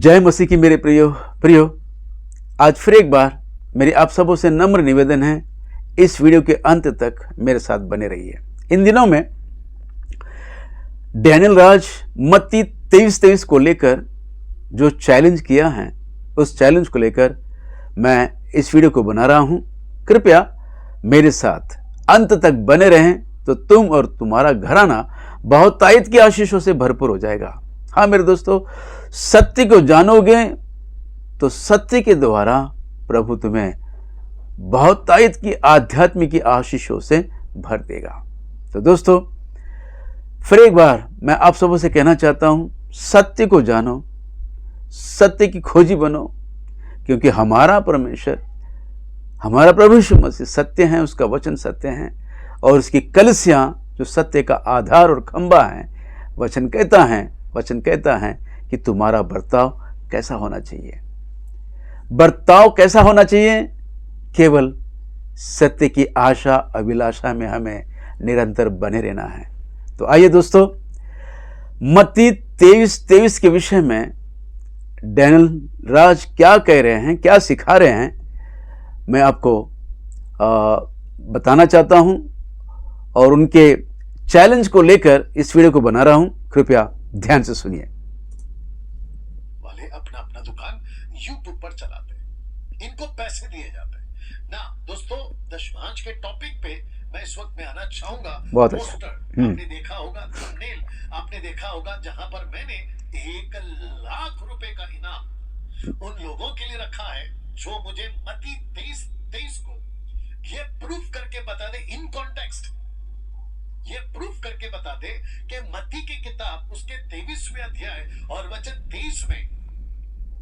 जय मसीह की मेरे प्रियो आज फिर एक बार मेरी आप सबों से नम्र निवेदन है, इस वीडियो के अंत तक मेरे साथ बने रहिए। इन दिनों में डैनियल राज मत्ती 23:23 को लेकर जो चैलेंज किया है, उस चैलेंज को लेकर मैं इस वीडियो को बना रहा हूं। कृपया मेरे साथ अंत तक बने रहें तो तुम और तुम्हारा घराना बहुतायत की आशीषों से भरपूर हो जाएगा। हाँ मेरे दोस्तों, सत्य को जानोगे तो सत्य के द्वारा प्रभु तुम्हें बहुतायत की आध्यात्मिक आशीषों से भर देगा। तो दोस्तों, फिर एक बार मैं आप सबों से कहना चाहता हूं, सत्य को जानो, सत्य की खोजी बनो, क्योंकि हमारा परमेश्वर, हमारा प्रभु यीशु मसीह सत्य है, उसका वचन सत्य है और उसकी कलीसियां जो सत्य का आधार और खंभा है। वचन कहता है कि तुम्हारा बर्ताव कैसा होना चाहिए। बर्ताव कैसा होना चाहिए? केवल सत्य की आशा अभिलाषा में हमें निरंतर बने रहना है। तो आइए दोस्तों, मत्ती 23:23 के विषय में डैनियल राज क्या कह रहे हैं, क्या सिखा रहे हैं, मैं आपको बताना चाहता हूं और उनके चैलेंज को लेकर इस वीडियो को बना रहा हूं। कृपया ध्यान से सुनिए। वाले अपना दुकान YouTube पर चलाते हैं, इनको पैसे दिए जाते हैं ना। दोस्तों, दशमांश के टॉपिक पे मैं इस वक्त में आना चाहूंगा। बहुत अच्छा। पोस्टर आपने देखा होगा, थंबनेल आपने देखा होगा, जहां पर मैंने 1 लाख रुपए का इनाम उन लोगों के लिए रखा है जो मुझे मत्ती 23:23 को ये प्रूफ करके बता दे, इन कॉन्टेक्स्ट ये प्रूफ करके बता दे कि मत्ती की किताब उसके 23वें अध्याय और वचन 23 में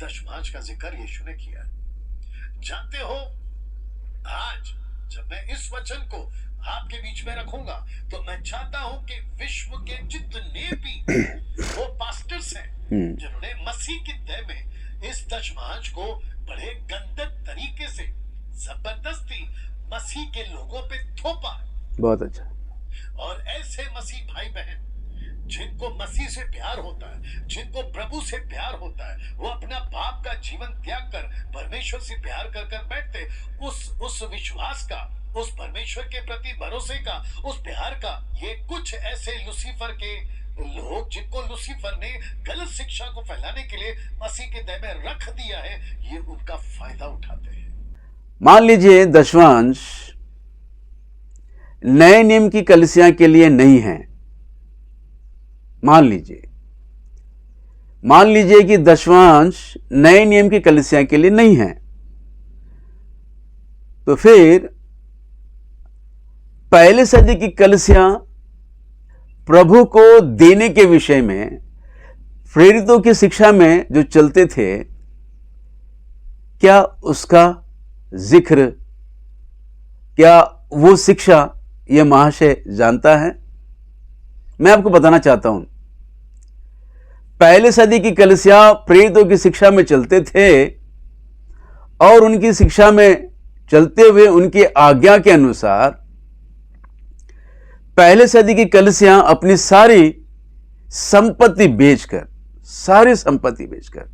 दशमांश का जिक्र यीशु ने किया। जानते हो, आज जब मैं इस वचन को आपके बीच में रखूंगा तो मैं चाहता हूं कि विश्व के जितने भी वो पास्टर्स हैं जिन्होंने मसीह की दया में इस दशमांश को बड़े गंदे तरीके से जबरदस्ती मसीह के लोगों पे थोपा है। बहुत अच्छा। और ऐसे मसीह भाई बहन जिनको मसीह से प्यार होता है, जिनको प्रभु से प्यार होता है, वो अपना पाप का जीवन त्याग कर परमेश्वर से प्यार कर कर बैठते, उस विश्वास का, उस परमेश्वर के प्रति भरोसे का, उस प्यार का, ये कुछ ऐसे लूसीफर के लोग जिनको लूसीफर ने गलत शिक्षा को फैलाने के लिए मसीह के दया में रख दिया है, ये उनका फायदा उठाते हैं। मान लीजिए दशमांश नए नियम की कलीसिया के लिए नहीं है। मान लीजिए कि दशमांश नए नियम की कलीसिया के लिए नहीं है, तो फिर पहले सदी की कलीसिया प्रभु को देने के विषय में प्रेरितों की शिक्षा में जो चलते थे, क्या उसका जिक्र, क्या वो शिक्षा यह महाशय जानता है? मैं आपको बताना चाहता हूं, पहले सदी की कलीसिया प्रेरितों की शिक्षा में चलते थे और उनकी शिक्षा में चलते हुए उनकी आज्ञा के अनुसार पहले सदी की कलीसिया अपनी सारी संपत्ति बेचकर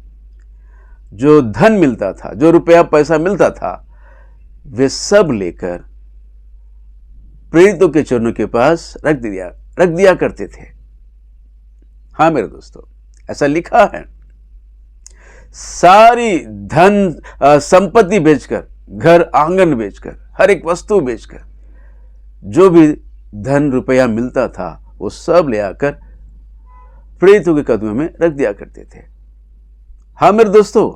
जो धन मिलता था, जो रुपया पैसा मिलता था, वे सब लेकर प्रेरितों के चरणों के पास रख दिया करते थे। हाँ मेरे दोस्तों, ऐसा लिखा है। सारी धन संपत्ति बेचकर, घर आंगन बेचकर, हर एक वस्तु बेचकर, जो भी धन रुपया मिलता था वो सब ले आकर प्रेरितों के कदमों में रख दिया करते थे। हाँ मेरे दोस्तों,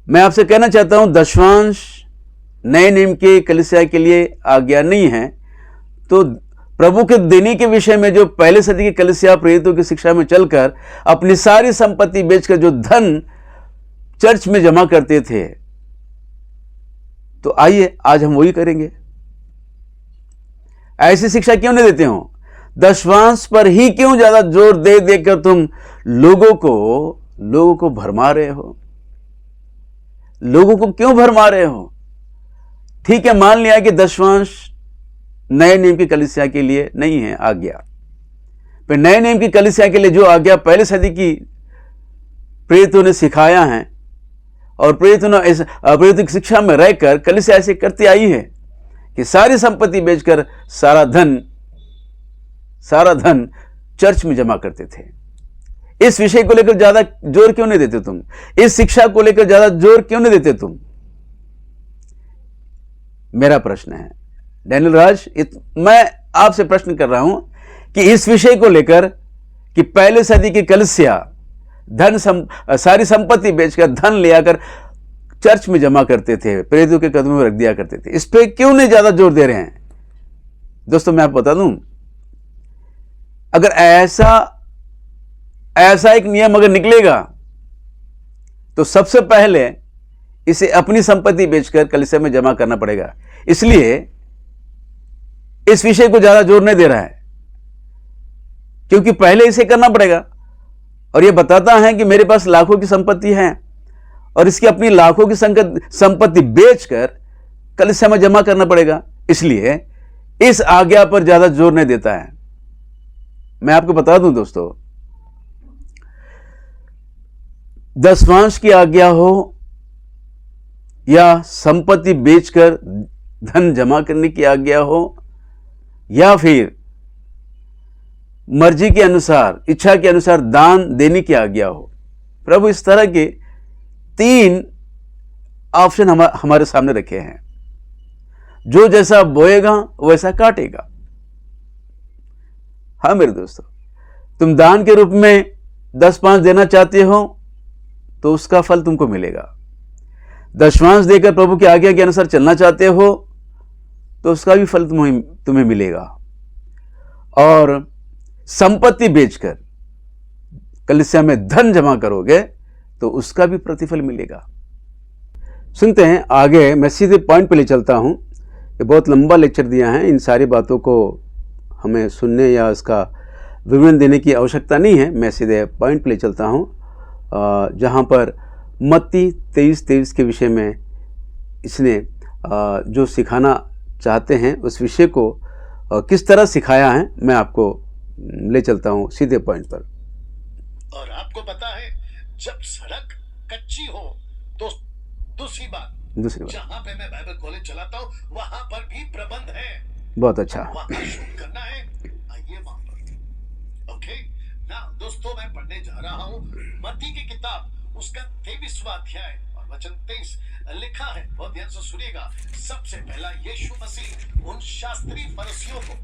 मैं आपसे कहना चाहता हूं, दशमांश नए नियम के कलीसिया के लिए आज्ञा नहीं है, तो प्रभु के देने के विषय में जो पहले सदी की कलीसिया प्रेरितों की शिक्षा में चलकर अपनी सारी संपत्ति बेचकर जो धन चर्च में जमा करते थे, तो आइए आज हम वही करेंगे। ऐसी शिक्षा क्यों नहीं देते हो? दशमांश पर ही क्यों ज्यादा जोर दे देकर तुम लोगों को भरमा रहे हो? लोगों को क्यों भरमा रहे हो? ठीक है, मान लिया कि दशमांश नए नियम की कलीसिया के लिए नहीं है आज्ञा, फिर नए नियम की कलीसिया के लिए जो आज्ञा पहले सदी की प्रेरितों ने सिखाया है और प्रेरितों की शिक्षा में रहकर कलीसिया ऐसे करती आई है कि सारी संपत्ति बेचकर सारा धन चर्च में जमा करते थे। इस विषय को लेकर ज्यादा जोर क्यों नहीं देते तुम? इस शिक्षा को लेकर ज्यादा जोर क्यों नहीं देते तुम? मेरा प्रश्न है डैनियल राज, मैं आपसे प्रश्न कर रहा हूं कि इस विषय को लेकर कि पहले सदी की कलीसिया सारी संपत्ति बेचकर धन ले आकर चर्च में जमा करते थे, प्रेरितों के कदमों में रख दिया करते थे, इस पे क्यों नहीं ज्यादा जोर दे रहे हैं? दोस्तों मैं आपको बता दूं, अगर ऐसा एक नियम अगर निकलेगा तो सबसे पहले इसे अपनी संपत्ति बेचकर कलीसिया में जमा करना पड़ेगा। इसलिए इस विषय को ज्यादा जोर नहीं दे रहा है, क्योंकि पहले इसे करना पड़ेगा। और यह बताता है कि मेरे पास लाखों की संपत्ति है और इसकी अपनी लाखों की संपत्ति बेचकर कलीसिया में जमा करना पड़ेगा, इसलिए इस आज्ञा पर ज्यादा जोर नहीं देता है। मैं आपको बता दूं दोस्तों, दशमांश की आज्ञा हो या संपत्ति बेचकर धन जमा करने की आज्ञा हो या फिर मर्जी के अनुसार, इच्छा के अनुसार दान देने की आज्ञा हो, प्रभु इस तरह के 3 ऑप्शन हमारे सामने रखे हैं। जो जैसा बोएगा वैसा काटेगा। हाँ मेरे दोस्तों, तुम दान के रूप में 10-5 देना चाहते हो तो उसका फल तुमको मिलेगा। दशमांश देकर प्रभु की आज्ञा के अनुसार चलना चाहते हो तो उसका भी फल तुम्हें मिलेगा। और संपत्ति बेचकर कलीसिया में धन जमा करोगे तो उसका भी प्रतिफल मिलेगा। सुनते हैं आगे, मैं सीधे पॉइंट पे ले चलता हूं। ये बहुत लंबा लेक्चर दिया है, इन सारी बातों को हमें सुनने या इसका विवरण देने की आवश्यकता नहीं है। मैं सीधे पॉइंट पे ले चलता हूं, जहां पर मत्ती 23:23 के विषय में इसने जो सिखाना चाहते हैं उस विषय को किस तरह सिखाया है, मैं आपको ले चलता हूं सीधे पॉइंट पर। और आपको पता है, जब सड़क कच्ची हो तो दूसरी बात जहां पे मैं बाइबल कॉलेज चलाता हूं वहां पर भी प्रबंध है। बहुत अच्छा, वहां शूट करना है, आइए वहां पर। ओके ना दोस्तों, मैं पढ़ने जा रहा हूं मत्ती की किताब, उसका 23वां अध्याय और वचन 23 लिखा है। बहुत ध्यान से सुनिएगा। सबसे पहला यीशु मसीह उन शास्त्री फरीसियों को,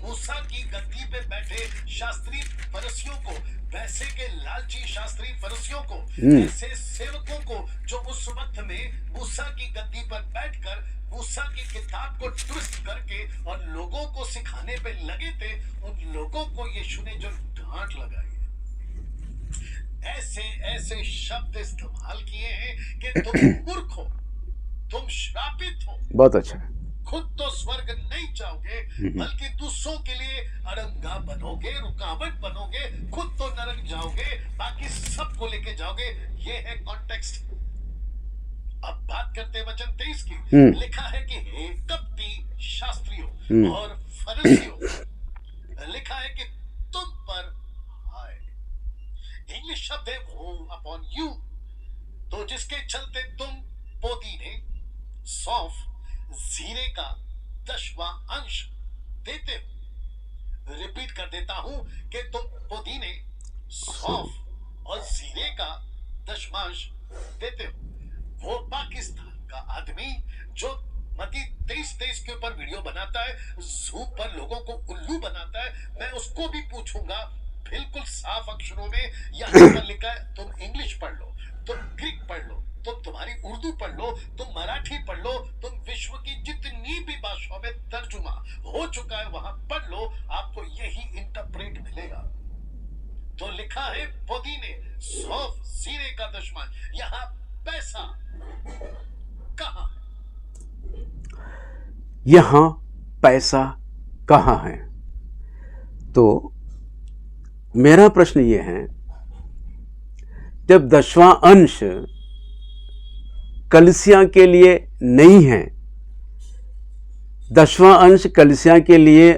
मूसा की गद्दी पे बैठे शास्त्री फरीसियों को, पैसे के लालची शास्त्री फरीसियों को, ऐसे सेवकों को जो उस वक्त में मूसा की गद्दी पर बैठकर मूसा की किताब को ट्विस्ट करके और लोगों को सिखाने पे लगे थे, उन लोगों को यीशु ने जो डांट लगाई, ऐसे शब्द इस्तेमाल किए हैं कि तुम मूर्ख हो, तुम श्रापित हो। बहुत अच्छा। खुद तो स्वर्ग नहीं जाओगे बल्कि दूसरों के लिए अड़ंगा बनोगे, रुकावट बनोगे। खुद तो नरक जाओगे, बाकी सबको लेके जाओगे। ये है कॉन्टेक्स्ट। अब बात करते हैं वचन 23 की। लिखा है कि हे कपटी शास्त्रियों और फरीसियों, लिखा है कि तुम पर हाय। इंग्लिश शब्द है वो अपॉन यू, तो जिसके चलते तुम पोदीने, सौंफ, जीरे का 10वां अंश देते हो। रिपीट कर देता हूं कि तुम पुदीने, सौंफ और जीरे का 10वां देते हो। वो पाकिस्तान का आदमी जो मत्ती 23:23 के ऊपर वीडियो बनाता है, जू पर लोगों को उल्लू बनाता है, मैं उसको भी पूछूंगा बिल्कुल साफ अक्षरों में। यहां पर लिखा है तुम इंग्लिश पढ़ लो, तुम ग्रीक पढ़ लो, तुम तुम्हारी उर्दू पढ़ लो, तुम मराठी पढ़ लो, तुम विश्व की जितनी भी भाषाओं में तर्जुमा हो चुका है वहां पढ़ लो, आपको यही इंटरप्रेट मिलेगा। तो लिखा है पुदीने, सौंफ, जीरे का 10वां। यहां पैसा कहां? यहां पैसा कहां है? तो मेरा प्रश्न यह है, जब 10वां अंश कलीसिया के लिए नहीं है, 10वां अंश कलीसिया के लिए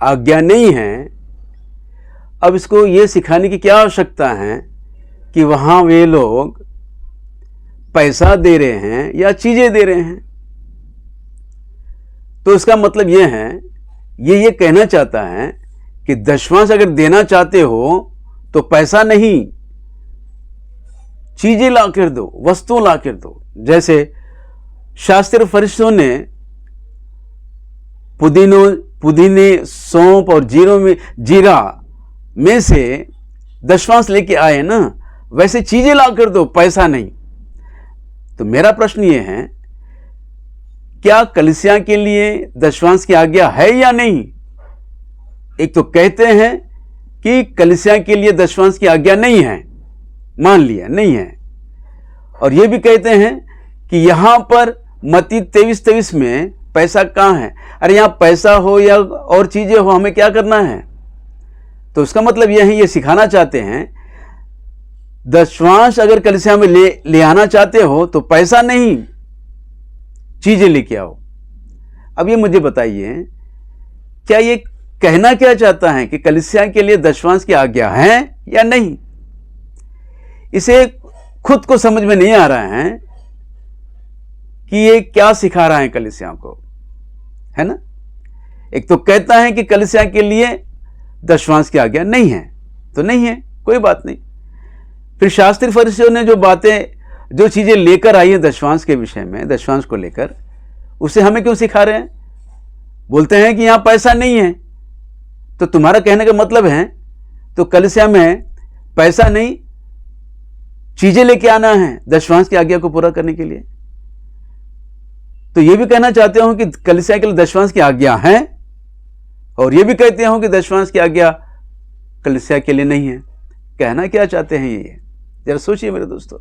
आज्ञा नहीं है, अब इसको ये सिखाने की क्या आवश्यकता है कि वहां वे लोग पैसा दे रहे हैं या चीजें दे रहे हैं। तो इसका मतलब यह है, ये कहना चाहता है कि दशमांश अगर देना चाहते हो तो पैसा नहीं, चीजें लाकर दो, वस्तु लाकर दो। जैसे शास्त्र फरिश्तों ने पुदीने, सौंफ और जीरा में से दशमांश लेके आए ना, वैसे चीजें लाकर दो, पैसा नहीं। तो मेरा प्रश्न ये है, क्या कलीसिया के लिए दशमांश की आज्ञा है या नहीं? एक तो कहते हैं कि कलीसिया के लिए दशमांश की आज्ञा नहीं है, मान लिया नहीं है, और यह भी कहते हैं कि यहां पर मत्ती 23:23 में पैसा कहां है? अरे यहां पैसा हो या और चीजें हो, हमें क्या करना है? तो उसका मतलब यह है, ये सिखाना चाहते हैं दशमांश अगर कलीसिया में ले आना चाहते हो तो पैसा नहीं, चीजें लेके आओ। अब ये मुझे बताइए, क्या ये कहना क्या चाहता है कि कलीसिया के लिए दशमांश की आज्ञा है या नहीं? इसे खुद को समझ में नहीं आ रहा है कि ये क्या सिखा रहा है कलीसिया को, है ना? एक तो कहता है कि कलीसिया के लिए दशमांश की आज्ञा नहीं है, तो नहीं है, कोई बात नहीं। फिर शास्त्री फरीसियों ने जो चीजें लेकर आई है दशमांश के विषय में, दशमांश को लेकर, उसे हमें क्यों सिखा रहे हैं? बोलते हैं कि यहां पैसा नहीं है। तो तुम्हारा कहने का मतलब है तो कलीसिया में पैसा नहीं, चीजें लेके आना है दशमांश की आज्ञा को पूरा करने के लिए। तो यह भी कहना चाहते हो कि कलीसिया के लिए दशमांश की आज्ञा है, और यह भी कहते हो कि दशमांश की आज्ञा कलीसिया के लिए नहीं है। कहना क्या चाहते हैं ये? जरा सोचिए मेरे दोस्तों।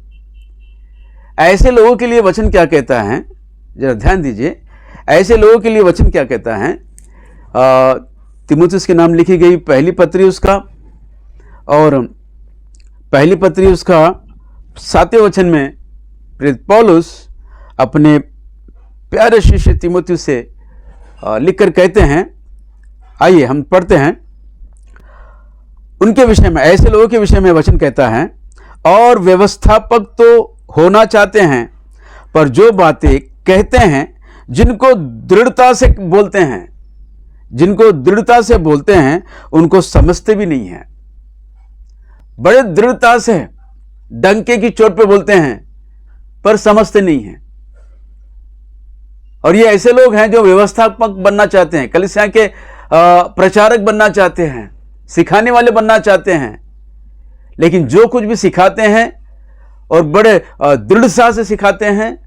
ऐसे लोगों के लिए वचन क्या कहता है, जरा ध्यान दीजिए। ऐसे लोगों के लिए वचन क्या कहता है? तीमुथियुस के नाम लिखी गई पहली पत्री उसका, और पहली पत्री उसका 7वें वचन में प्रेरित पौलुस अपने प्यारे शिष्य तीमुथियुस से लिखकर कहते हैं। आइए हम पढ़ते हैं उनके विषय में, ऐसे लोगों के विषय में वचन कहता है, और व्यवस्थापक तो होना चाहते हैं, पर जो बातें कहते हैं, जिनको दृढ़ता से बोलते हैं, उनको समझते भी नहीं है। बड़े दृढ़ता से डंके की चोट पे बोलते हैं, पर समझते नहीं हैं। और ये ऐसे लोग हैं जो व्यवस्थापक बनना चाहते हैं, कलीसिया के प्रचारक बनना चाहते हैं, सिखाने वाले बनना चाहते हैं, लेकिन जो कुछ भी सिखाते हैं और बड़े दृढ़ता से सिखाते हैं,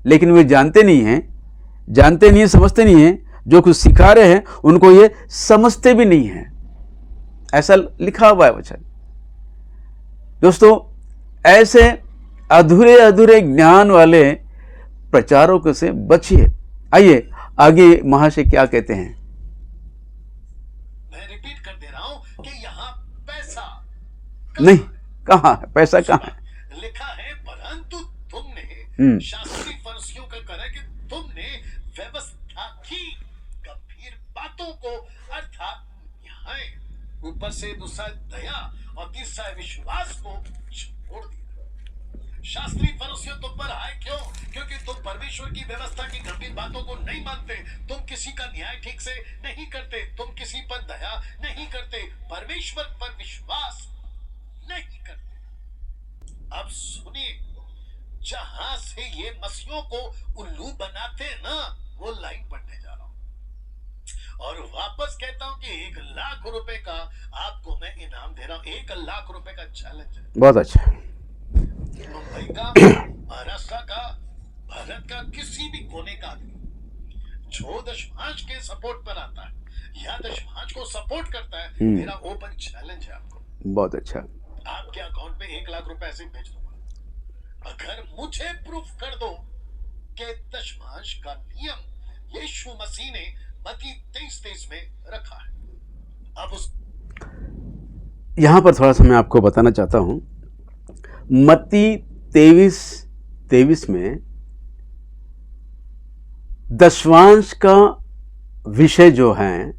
लेकिन वे जानते नहीं हैं, समझते नहीं हैं। जो कुछ सिखा रहे हैं उनको ये समझते भी नहीं हैं। ऐसा लिखा हुआ है वचन। दोस्तों, ऐसे अधूरे ज्ञान वाले प्रचारकों से बचिए। आइए आगे महाशय क्या कहते हैं। मैं रिपीट कर दे रहा हूं कि यहाँ पैसा नहीं, कहाँ है पैसा? कहाँ है? लिखा है, परंतु तुमने, शास्त्री फरीसियों का करे कि तुमने व्यवस्था की गंभीर बातों को, अर्थात न्याय, ऊपर से दूसरा दया और तीसरा विश्वास को छोड़ दिया। शास्त्री फरीसियों तुम पर आए क्यों? क्योंकि तुम परमेश्वर की व्यवस्था की गंभीर बातों को नहीं मानते, तुम किसी का न्याय ठीक से नहीं करते, तुम किसी पर दया नहीं करते, परमेश्वर पर विश्वास नहीं करते। अब सुनिए, जहां से ये मसीहों को उल्लू बनाते हैं ना, वो लाइन पढ़ने जा रहा हूं और वापस कहता हूं कि 1 लाख रुपए का आपको मैं इनाम दे रहा हूं। 1 लाख रुपए का चैलेंज है। बहुत अच्छा। मुंबई का, महाराष्ट्र का, भारत का किसी भी कोने का आदमी जो दशमांश के सपोर्ट पर आता है या दशमांश को सपोर्ट करता है, मेरा ओपन चैलेंज है आपको। बहुत अच्छा। आपके अकाउंट में 1 लाख रुपए ऐसे ही भेज दूंगा अगर मुझे प्रूफ कर दो कि दशमांश का नियम यीशु मसीह ने मत्ती 23:23 में रखा है। अब उस यहां पर थोड़ा सा मैं आपको बताना चाहता हूं। मत्ती 23:23 में दशमांश का विषय जो है,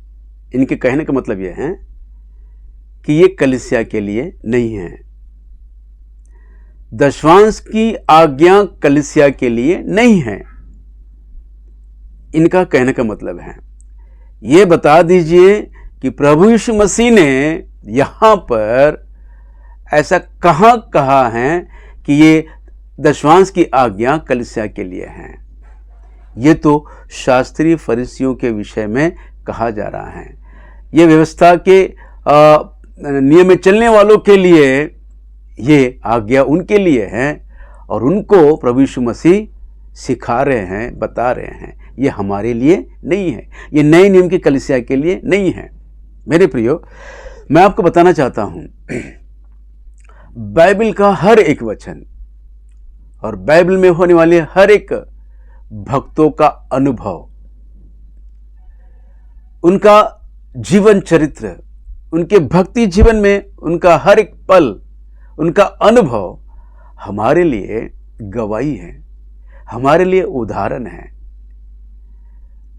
इनके कहने का मतलब यह है कि ये कलीसिया के लिए नहीं है। दशवांश की आज्ञा कलीसिया के लिए नहीं है। इनका कहने का मतलब है, ये बता दीजिए कि प्रभु यीशु मसीह ने यहां पर ऐसा कहां कहा है कि ये दशवांश की आज्ञा कलीसिया के लिए है। ये तो शास्त्रीय फरीसियों के विषय में कहा जा रहा है। ये व्यवस्था के नियम में चलने वालों के लिए ये आज्ञा उनके लिए है और उनको प्रभु यीशु मसीह सिखा रहे हैं, बता रहे हैं। ये हमारे लिए नहीं है, ये नए नियम की कलीसिया के लिए नहीं है। मेरे प्रियो, मैं आपको बताना चाहता हूं, बाइबल का हर एक वचन और बाइबल में होने वाले हर एक भक्तों का अनुभव, उनका जीवन चरित्र, उनके भक्ति जीवन में उनका हर एक पल, उनका अनुभव हमारे लिए गवाही है, हमारे लिए उदाहरण है।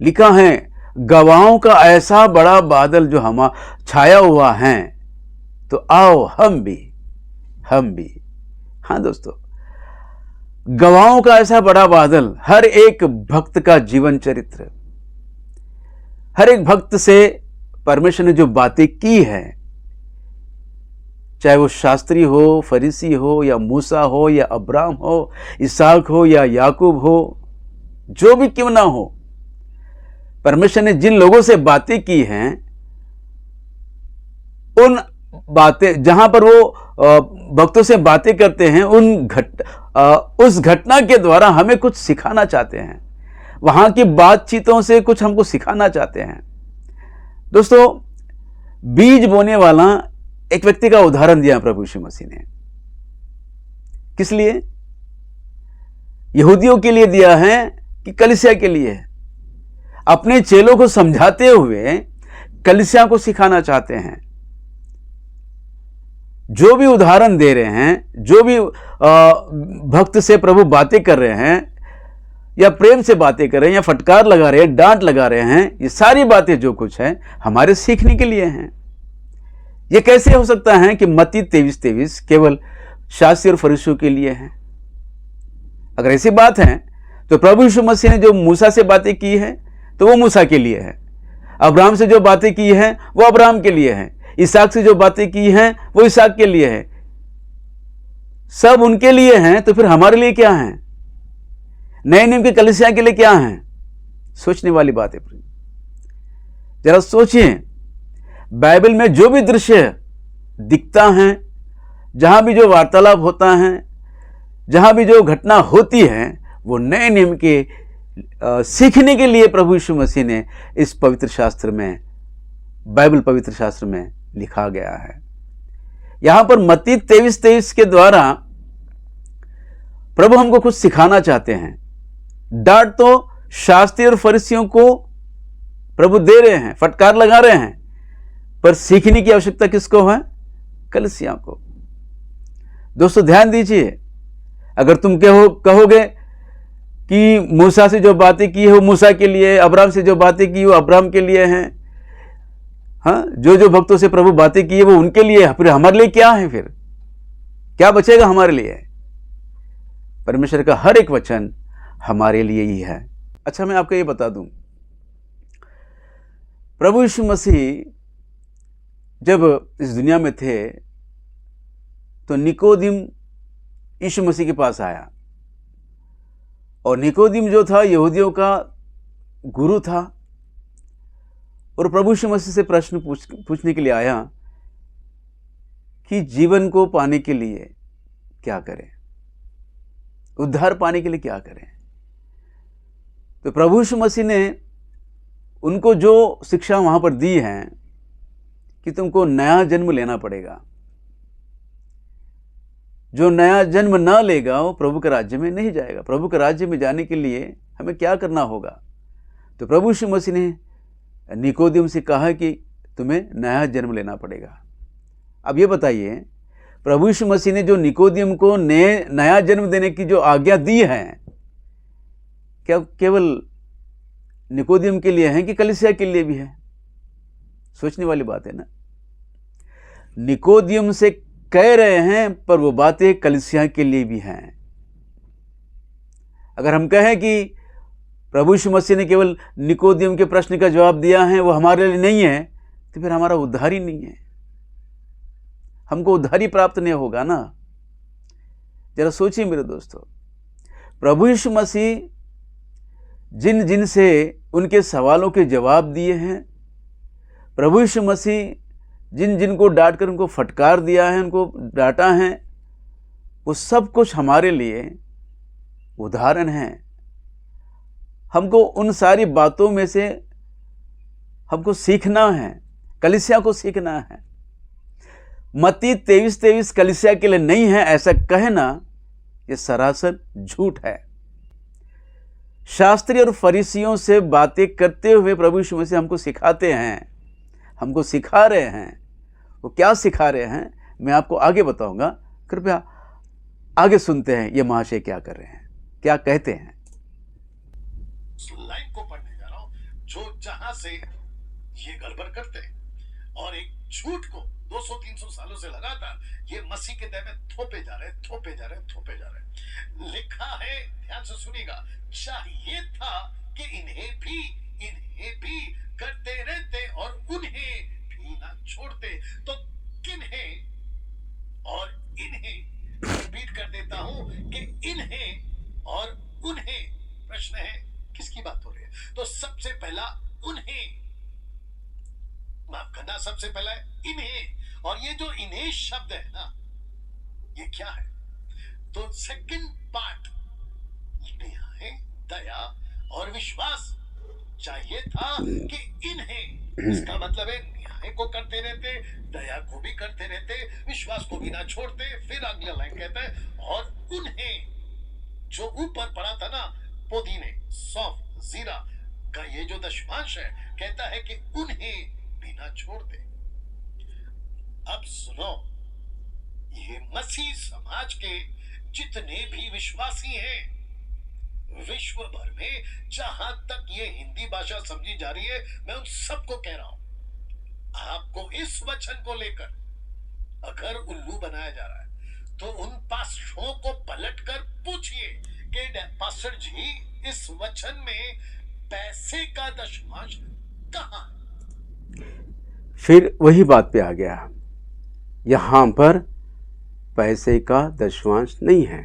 लिखा है, गवाहों का ऐसा बड़ा बादल जो हम छाया हुआ है, तो आओ हम भी। हाँ दोस्तों, गवाहों का ऐसा बड़ा बादल, हर एक भक्त का जीवन चरित्र, हर एक भक्त से परमेश्वर ने जो बातें की है, चाहे वो शास्त्री हो, फरीसी हो, या मूसा हो, या अब्राहम हो, इसहाक हो, या याकूब हो, जो भी क्यों ना हो, परमेश्वर ने जिन लोगों से बातें की हैं, उन बातें, जहां पर वो भक्तों से बातें करते हैं, उस घटना के द्वारा हमें कुछ सिखाना चाहते हैं, वहां की बातचीतों से कुछ हमको सिखाना चाहते हैं। दोस्तों, बीज बोने वाला एक व्यक्ति का उदाहरण दिया प्रभु यीशु मसीह ने। किस लिए? यहूदियों के लिए दिया है कि कलीसिया के लिए है। अपने चेलों को समझाते हुए कलीसिया को सिखाना चाहते हैं। जो भी उदाहरण दे रहे हैं, जो भी भक्त से प्रभु बातें कर रहे हैं, या प्रेम से बातें कर रहे हैं, या फटकार लगा रहे हैं, डांट लगा रहे हैं, ये सारी बातें जो कुछ है हमारे सीखने के लिए हैं। ये कैसे हो सकता है कि मत्ती 23:23 केवल शास्त्री और फरीसियों के लिए है? अगर ऐसी बात है तो प्रभु यीशु मसीह ने जो मूसा से बातें की है तो वो मूसा के लिए है, अब्राहम से जो बातें की है वो अब्राहम के लिए है, इसहाक से जो बातें की हैं वो इसहाक के लिए है। सब उनके लिए हैं, तो फिर हमारे लिए क्या है? नए नियम की कलीसिया के लिए क्या है? सोचने वाली बात है। जरा सोचिए, बाइबल में जो भी दृश्य दिखता है, जहां भी जो वार्तालाप होता है, जहां भी जो घटना होती है, वो नए नियम के सीखने के लिए प्रभु यीशु मसीह ने इस पवित्र शास्त्र में, बाइबल पवित्र शास्त्र में लिखा गया है। यहां पर मत्ती 23:23 के द्वारा प्रभु हमको कुछ सिखाना चाहते हैं। डांट तो शास्त्री और फरीसियों को प्रभु दे रहे हैं, फटकार लगा रहे हैं, पर सीखने की आवश्यकता किसको है? कलीसिया को। दोस्तों ध्यान दीजिए, अगर तुम कहोगे कि मूसा से जो बातें की है वो मूसा के लिए, अब्राहम से जो बातें की वो अब्राहम के लिए हैं, हाँ, जो भक्तों से प्रभु बातें की है वो उनके लिए है, फिर हमारे लिए क्या है? फिर क्या बचेगा हमारे लिए? परमेश्वर का हर एक वचन हमारे लिए ही है। अच्छा, मैं आपको ये बता दूं, प्रभु यीशु मसीह जब इस दुनिया में थे तो निकोदिम यीशु मसीह के पास आया, और निकोदिम जो था यहूदियों का गुरु था, और प्रभु यीशु मसीह से प्रश्न पूछने के लिए आया कि जीवन को पाने के लिए क्या करें, उद्धार पाने के लिए क्या करें। तो प्रभु यीशु मसीह ने उनको जो शिक्षा वहां पर दी है कि तुमको नया जन्म लेना पड़ेगा, जो नया जन्म ना लेगा वो प्रभु के राज्य में नहीं जाएगा। प्रभु के राज्य में जाने के लिए हमें क्या करना होगा? तो प्रभु यीशु मसीह ने निकोदिम से कहा कि तुम्हें नया जन्म लेना पड़ेगा। अब ये बताइए, प्रभु यीशु मसीह ने जो निकोदिम को नया जन्म देने की जो आज्ञा दी है, क्या केवल निकोदिम के लिए है कि कलीसिया के लिए भी है? सोचने वाली बात है ना। निकोदिम से कह रहे हैं, पर वो बातें कलीसिया के लिए भी हैं। अगर हम कहें कि प्रभु यीशु मसीह ने केवल निकोदियम के प्रश्न का जवाब दिया है, वो हमारे लिए नहीं है, तो फिर हमारा उद्धार ही नहीं है, हमको उद्धार ही प्राप्त नहीं होगा ना। जरा सोचिए मेरे दोस्तों, प्रभु यीशु मसीह जिन जिन से उनके सवालों के जवाब दिए हैं, प्रभु यीशु मसीह जिन जिन को डांट कर उनको फटकार दिया है, उनको डांटा है, वो सब कुछ हमारे लिए उदाहरण है। हमको उन सारी बातों में से हमको सीखना है, कलीसिया को सीखना है। मत्ती 23:23 कलीसिया के लिए नहीं है, ऐसा कहना ये सरासर झूठ है। शास्त्री और फरीसियों से बातें करते हुए प्रभु यीशु मसीह हमको सिखाते हैं, हमको सिखा रहे हैं। वो क्या सिखा रहे हैं मैं आपको आगे बताऊंगा। कृपया आगे सुनते हैं ये महाशय क्या कर रहे हैं, क्या कहते हैं। लाइन को पढ़ने जा रहा हूं जो जहां से ये गड़बड़ करते हैं और एक झूठ को 200-300 सालों से लगातार ये मसीह के देह में थोपे जा रहे लिखा है, ध्यान से सुनिएगा, चाहिए था कि इन्हें भी करते रहते और उन्हें भी ना छोड़ते, तो किन्हें और इन्हें रिपीट कर देता हूं कि इन्हें और उन्हें। प्रश्न है किसकी बात हो रही है? तो सबसे पहला उन्हें, माफ करना, सबसे पहला इन्हें, और ये जो इन्हें शब्द है ना, ये क्या है? तो सेकंड पार्ट न्याय, दया और विश्वास। चाहिए था कि इन्हें, इसका मतलब है न्याय को करते रहते, दया को भी करते रहते, विश्वास को भी ना छोड़ते। फिर अगला लाइन कहता है और उन्हें, जो ऊपर पड़ा था ना, पुदीने, सौंफ, जीरा का ये जो दशमांश है, कहता है कि उन्हें भी ना छोड़ते। अब सुनो, ये मसीह समाज के जितने भी विश्वासी हैं विश्व भर में, जहां तक ये हिंदी भाषा समझी जा रही है, मैं उन सबको कह रहा हूं, आपको इस वचन को लेकर अगर उल्लू बनाया जा रहा है तो उन पास्टरों को पलटकर पूछिए कि पास्टर जी, इस वचन में पैसे का दशमांश कहां है? फिर वही बात पे आ गया, यहां पर पैसे का दशमांश नहीं है।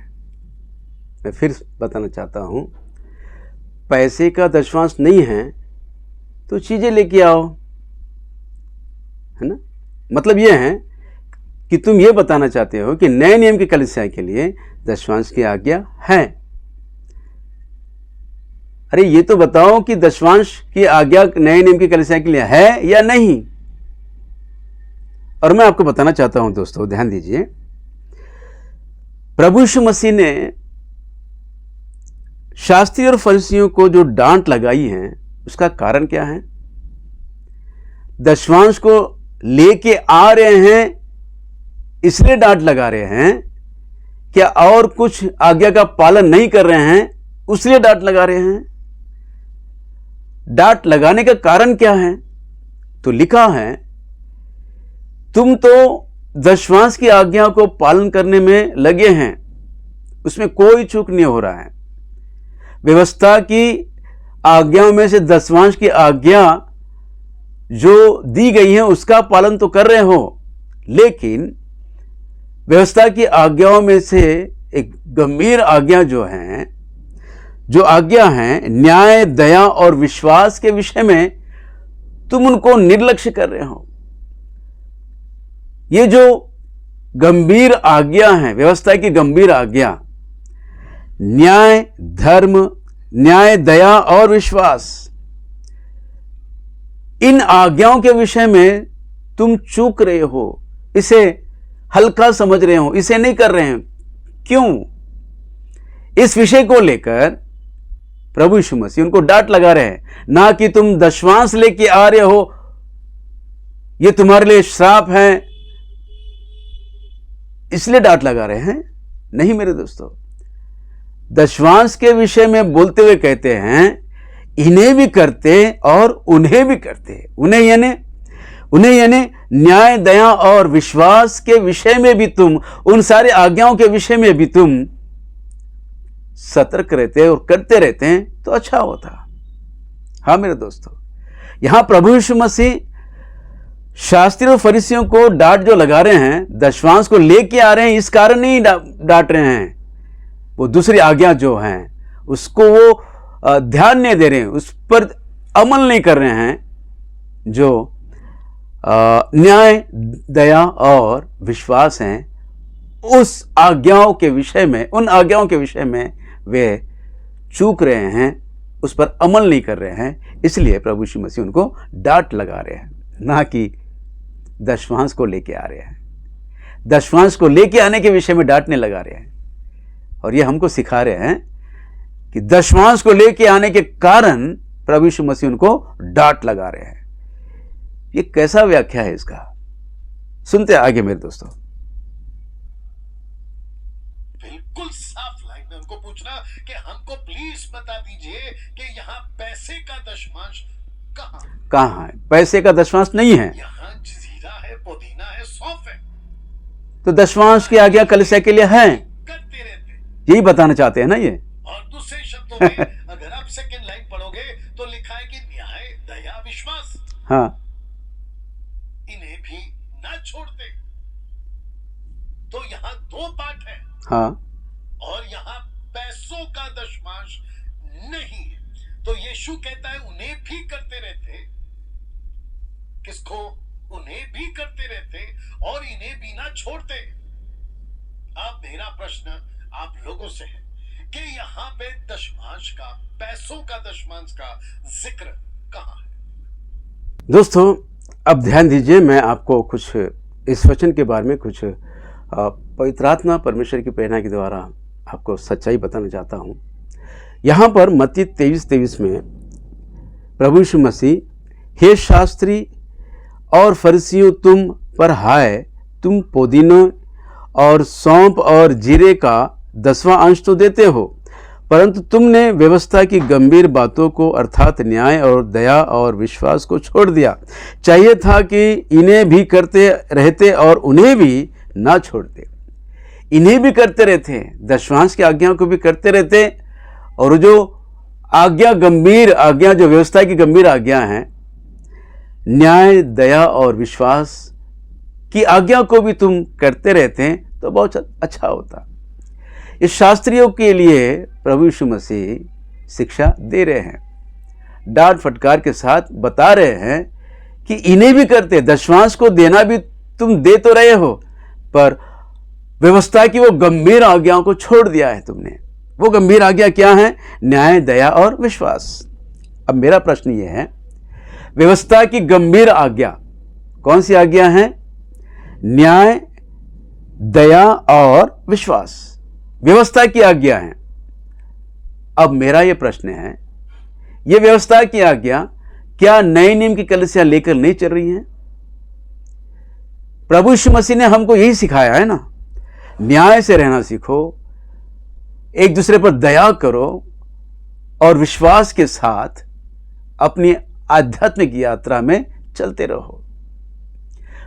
मैं फिर बताना चाहता हूं, पैसे का दशमांश नहीं है तो चीजें लेके आओ, है ना। मतलब ये है कि तुम ये बताना चाहते हो कि नए नियम की कलीसिया के लिए दशमांश की आज्ञा है। अरे ये तो बताओ कि दशमांश की आज्ञा नए नियम की कलीसिया के लिए है या नहीं। और मैं आपको बताना चाहता हूं दोस्तों, ध्यान दीजिए, प्रभु यीशु मसीह ने शास्त्री और फरीसियों को जो डांट लगाई है उसका कारण क्या है? दशमांश को लेके आ रहे हैं इसलिए डांट लगा रहे हैं क्या? और कुछ आज्ञा का पालन नहीं कर रहे हैं उसलिए डांट लगा रहे हैं? डांट लगाने का कारण क्या है? तो लिखा है, तुम तो दशमांश की आज्ञा को पालन करने में लगे हैं, उसमें कोई चूक नहीं हो रहा है। व्यवस्था की आज्ञाओं में से दशमांश की आज्ञा जो दी गई है उसका पालन तो कर रहे हो, लेकिन व्यवस्था की आज्ञाओं में से एक गंभीर आज्ञा जो आज्ञा है न्याय, दया और विश्वास के विषय में, तुम उनको निर्लक्ष्य कर रहे हो। ये जो गंभीर आज्ञा है, व्यवस्था की गंभीर आज्ञा, न्याय, धर्म, न्याय, दया और विश्वास, इन आज्ञाओं के विषय में तुम चूक रहे हो, इसे हल्का समझ रहे हो, इसे नहीं कर रहे हैं। क्यों? इस विषय को लेकर प्रभु यीशु मसीह उनको डांट लगा रहे हैं, ना कि तुम दशमांश लेके आ रहे हो, ये तुम्हारे लिए श्राप है, इसलिए डांट लगा रहे हैं। नहीं मेरे दोस्तों, दशमांश के विषय में बोलते हुए कहते हैं इन्हें भी करते और उन्हें भी करते। उन्हें यानी उन्हें यानी न्याय, दया और विश्वास के विषय में भी तुम, उन सारे आज्ञाओं के विषय में भी तुम सतर्क रहते और करते रहते हैं तो अच्छा होता। हाँ मेरे दोस्तों, यहां प्रभु यीशु मसीह शास्त्री और फरीसियों को डांट जो लगा रहे हैं, दशवांश को लेके आ रहे हैं, इस कारण नहीं डांट रहे हैं। वो दूसरी आज्ञा जो हैं उसको वो ध्यान नहीं दे रहे हैं, उस पर अमल नहीं कर रहे हैं, जो न्याय, दया और विश्वास हैं। उस आज्ञाओं के विषय में, उन आज्ञाओं के विषय में वे चूक रहे हैं, उस पर अमल नहीं कर रहे हैं। इसलिए प्रभु यीशु मसीह उनको डांट लगा रहे हैं, ना कि दशवांश को लेके आ रहे हैं। दशवांश को लेके आने के विषय में डांटने लगा रहे हैं, और ये हमको सिखा रहे हैं कि दशवांश को लेके आने के कारण प्रभु यीशु मसीह उनको डांट लगा रहे हैं। ये कैसा व्याख्या है इसका? सुनते आगे मेरे दोस्तों। बिल्कुल साफ लाइन में उनको पूछना कि हमको प्लीज बता दीजिए कि यहाँ पैसे का दशमांश कहाँ है? पैसे का दशमांश नहीं है। यहाँ जीरा है, पुदीना है, सौंफ है। तो दशमांश की आज्ञा कलीसिया के लिए है, करते रहते, यही बताना चाहते हैं ना ये। और दूसरे शब्दों में अगर आप सेकंड लाइन पढ़ोगे तो लिखा है कि न्याय, दया, विश्वास, हाँ, इन्हें भी ना छोड़ते। तो यहाँ दो पार्ट है। हाँ, और यहाँ पैसों का दशमांश नहीं है। तो यीशु कहता है उन्हें भी करते रहते। किसको? उन्हें भी करते रहते और इन्हें भी ना छोड़ते। अब मेरा प्रश्न आप लोगों से है कि यहाँ पे दशमांश का, पैसों का दशमांश का जिक्र कहाँ है? दोस्तों अब ध्यान दीजिए, मैं आपको कुछ इस वचन के बारे में कुछ पवित्र आत्मा परमेश्वर की प्रेरणा के द्वारा आपको सच्चाई बताना चाहता हूँ। यहाँ पर मत्ती 23:23 में प्रभु यीशु मसीह, हे शास्त्री और फरीसियों तुम पर हाय, तुम पुदीने और सौंफ और जीरे का 10वां अंश तो देते हो, परंतु तुमने व्यवस्था की गंभीर बातों को अर्थात न्याय और दया और विश्वास को छोड़ दिया। चाहिए था कि इन्हें भी करते रहते और उन्हें भी ना छोड़ते। इन्हें भी करते रहते, दशवांश की आज्ञाओं को भी करते रहते, और जो आज्ञा, गंभीर आज्ञा, जो व्यवस्था की गंभीर आज्ञा है, न्याय, दया और विश्वास की आज्ञा को भी तुम करते रहते हैं तो बहुत अच्छा होता। इस शास्त्रियों के लिए प्रभु यीशु मसीह शिक्षा दे रहे हैं, डांट फटकार के साथ बता रहे हैं कि इन्हें भी करते, दशवांश को देना भी तुम दे तो रहे हो, पर व्यवस्था की वो गंभीर आज्ञाओं को छोड़ दिया है तुमने। वो गंभीर आज्ञा क्या है? न्याय, दया और विश्वास। अब मेरा प्रश्न ये है, व्यवस्था की गंभीर आज्ञा कौन सी आज्ञा है? न्याय, दया और विश्वास व्यवस्था की आज्ञा है। अब मेरा यह प्रश्न है, यह व्यवस्था की आज्ञा क्या नए नियम की कलीसिया लेकर नहीं चल रही है? प्रभु यीशु मसीह ने हमको यही सिखाया है ना, न्याय से रहना सीखो, एक दूसरे पर दया करो और विश्वास के साथ अपनी आध्यात्मिक यात्रा में चलते रहो।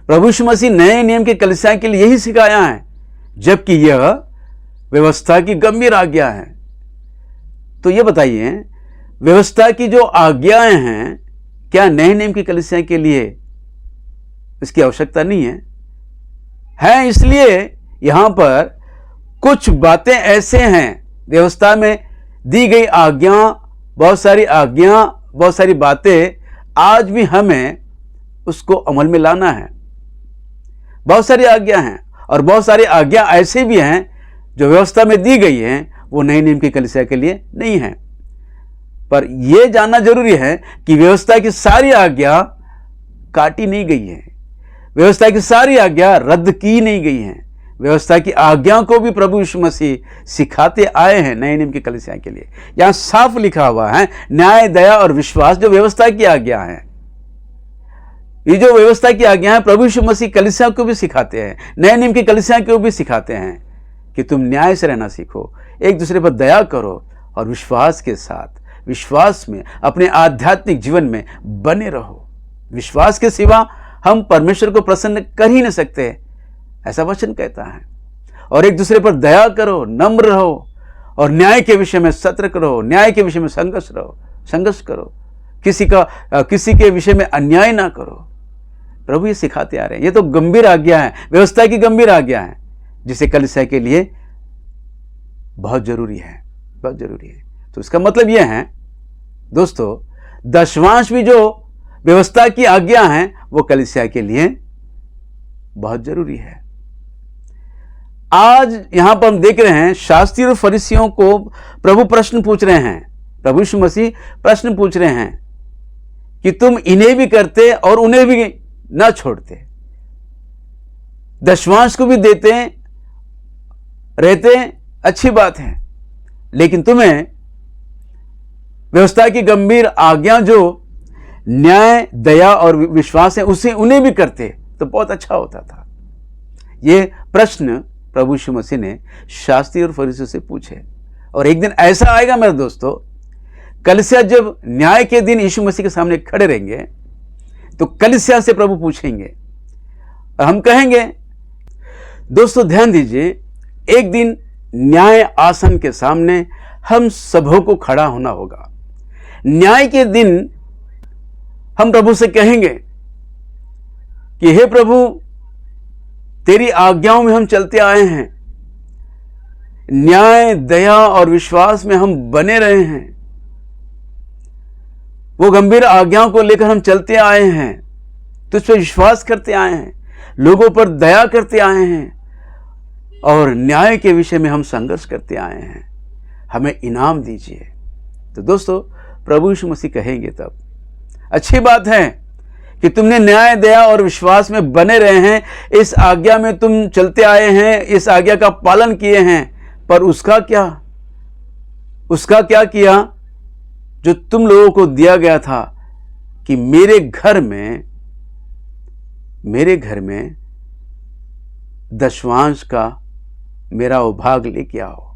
प्रभु यीशु मसीह नए नियम की कलीसिया के लिए यही सिखाया है, जबकि यह व्यवस्था की गंभीर आज्ञा है। तो यह बताइए, व्यवस्था की जो आज्ञाएं हैं, क्या नए नियम की कलीसिया के लिए इसकी आवश्यकता नहीं है? है, इसलिए यहां पर कुछ बातें ऐसे हैं, व्यवस्था में दी गई आज्ञा, बहुत सारी बातें आज भी हमें उसको अमल में लाना है। बहुत सारी आज्ञा हैं, और बहुत सारी आज्ञा ऐसे भी हैं जो व्यवस्था में दी गई हैं, वो नए नियम की कलीसिया के लिए नहीं है। पर यह जानना जरूरी है कि व्यवस्था की सारी आज्ञा काटी नहीं गई है, व्यवस्था की सारी आज्ञा रद्द की नहीं गई है। व्यवस्था की आज्ञा को भी प्रभु यीशु मसीह सिखाते आए हैं नए नियम की कलीसिया के लिए। यहां साफ लिखा हुआ है, न्याय, दया और विश्वास जो व्यवस्था की आज्ञा है, ये जो व्यवस्था की आज्ञा है, प्रभु यीशु मसीह कलीसिया को भी सिखाते हैं, नए नियम की कलीसिया को भी सिखाते हैं कि तुम न्याय से रहना सीखो, एक दूसरे पर दया करो और विश्वास के साथ, विश्वास में अपने आध्यात्मिक जीवन में बने रहो। विश्वास के सिवा हम परमेश्वर को प्रसन्न कर ही नहीं सकते, ऐसा वचन कहता है। और एक दूसरे पर दया करो, नम्र रहो, और न्याय के विषय में सतर्क रहो, न्याय के विषय में संघर्ष करो, किसी के विषय में अन्याय ना करो। प्रभु ये सिखाते आ रहे हैं। ये तो गंभीर आज्ञा है, व्यवस्था की गंभीर आज्ञा है, जिसे कलीसिया के लिए बहुत जरूरी है, बहुत जरूरी है। तो इसका मतलब यह है दोस्तों, दशवांश भी जो व्यवस्था की आज्ञा है वो कलीसिया के लिए बहुत जरूरी है। आज यहां पर हम देख रहे हैं शास्त्री और फरीसियों को प्रभु प्रश्न पूछ रहे हैं, प्रभु यीशु मसीह प्रश्न पूछ रहे हैं कि तुम इन्हें भी करते और उन्हें भी ना छोड़ते, दशवांश को भी देते रहते, अच्छी बात है, लेकिन तुम्हें व्यवस्था की गंभीर आज्ञा जो न्याय, दया और विश्वास है उसे उन्हें भी करते तो बहुत अच्छा होता था। ये प्रश्न प्रभु यीशु मसीह ने शास्त्री और फरीसियों से पूछे। और एक दिन ऐसा आएगा मेरे दोस्तों, कलीसिया जब न्याय के दिन यीशु मसीह के सामने खड़े रहेंगे तो कलीसिया से प्रभु पूछेंगे और हम कहेंगे, दोस्तों ध्यान दीजिए, एक दिन न्याय आसन के सामने हम सबों को खड़ा होना होगा। न्याय के दिन हम प्रभु से कहेंगे कि हे प्रभु, तेरी आज्ञाओं में हम चलते आए हैं, न्याय, दया और विश्वास में हम बने रहे हैं, वो गंभीर आज्ञाओं को लेकर हम चलते आए हैं, तुझ पर विश्वास करते आए हैं, लोगों पर दया करते आए हैं और न्याय के विषय में हम संघर्ष करते आए हैं, हमें इनाम दीजिए। तो दोस्तों प्रभु यीशु मसीह कहेंगे तब, अच्छी बात है कि तुमने न्याय, दया और विश्वास में बने रहे हैं, इस आज्ञा में तुम चलते आए हैं, इस आज्ञा का पालन किए हैं, पर उसका क्या किया जो तुम लोगों को दिया गया था कि मेरे घर में दशवांश का मेरा भाग लेके आओ।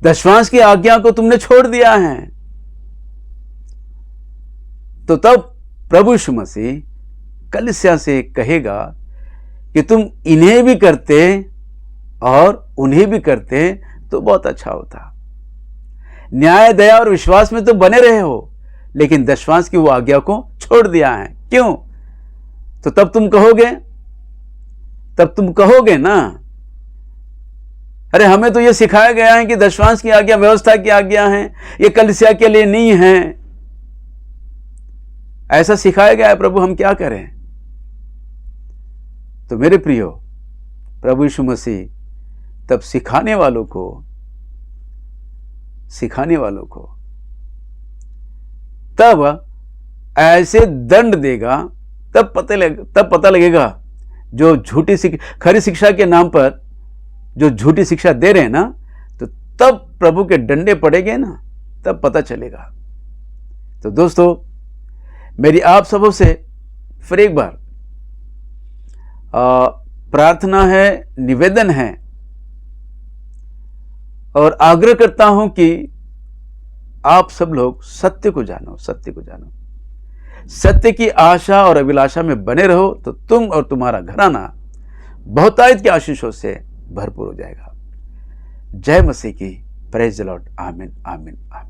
दशवांश की आज्ञा को तुमने छोड़ दिया है। तो तब प्रभु यीशु मसीह कलीसिया से कहेगा कि तुम इन्हें भी करते और उन्हें भी करते तो बहुत अच्छा होता। न्याय, दया और विश्वास में तो बने रहे हो, लेकिन दशवांश की वो आज्ञा को छोड़ दिया है। क्यों? तो तब तुम कहोगे ना, अरे हमें तो ये सिखाया गया है कि दशवांश की आज्ञा व्यवस्था की आज्ञा है, ये कलीसिया के लिए नहीं है, ऐसा सिखाया गया है प्रभु, हम क्या करें? तो मेरे प्रियो, प्रभु यीशु मसीह तब सिखाने वालों को तब ऐसे दंड देगा, तब पता लगेगा जो खरी शिक्षा के नाम पर जो झूठी शिक्षा दे रहे हैं ना, तो तब प्रभु के डंडे पड़ेंगे ना, तब पता चलेगा। तो दोस्तों मेरी आप सबों से फिर एक बार प्रार्थना है, निवेदन है और आग्रह करता हूं कि आप सब लोग सत्य को जानो, सत्य की आशा और अभिलाषा में बने रहो, तो तुम और तुम्हारा घराना बहुतायत की आशीषों से भरपूर हो जाएगा। जय मसीह की। Praise the Lord. आमीन, आमीन, आमीन।